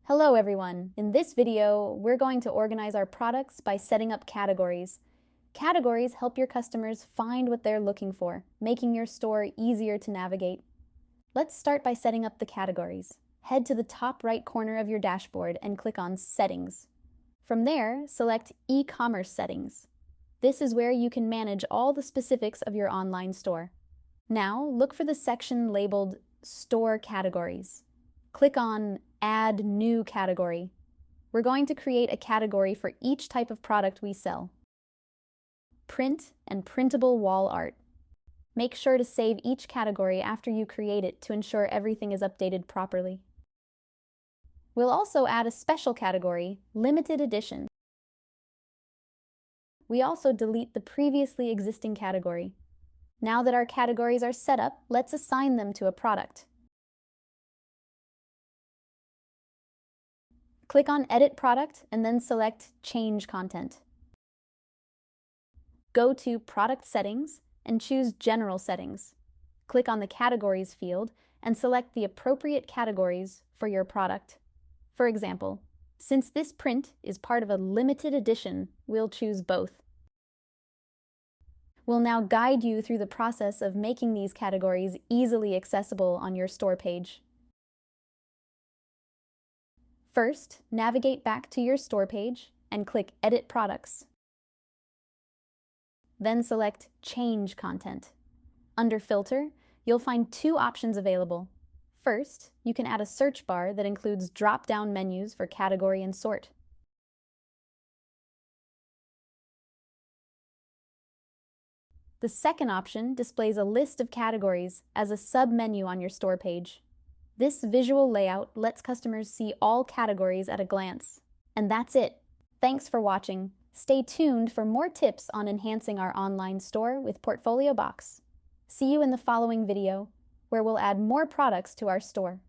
Hello everyone! In this video, we're going to organize our products by setting up categories. Categories help your customers find what they're looking for, making your store easier to navigate. Let's start by setting up the categories. Head to the top right corner of your dashboard and click on Settings. From there, select E-commerce Settings. This is where you can manage all the specifics of your online store. Now, look for the section labeled Store Categories. Click on Add New Category. We're going to create a category for each type of product we sell. Print and printable wall art. Make sure to save each category after you create it to ensure everything is updated properly. We'll also add a special category, Limited Edition. We also delete the previously existing category. Now that our categories are set up, let's assign them to a product. Click on Edit Product and then select Change Content. Go to Product Settings and choose General Settings. Click on the Categories field and select the appropriate categories for your product. For example, since this print is part of a limited edition, we'll choose both. We'll now guide you through the process of making these categories easily accessible on your store page. First, navigate back to your store page and click Edit Products. Then select Change Content. Under Filter, you'll find two options available. First, you can add a search bar that includes drop-down menus for category and sort. The second option displays a list of categories as a sub-menu on your store page. This visual layout lets customers see all categories at a glance. And that's it. Thanks for watching. Stay tuned for more tips on enhancing our online store with Portfoliobox. See you in the following video, where we'll add more products to our store.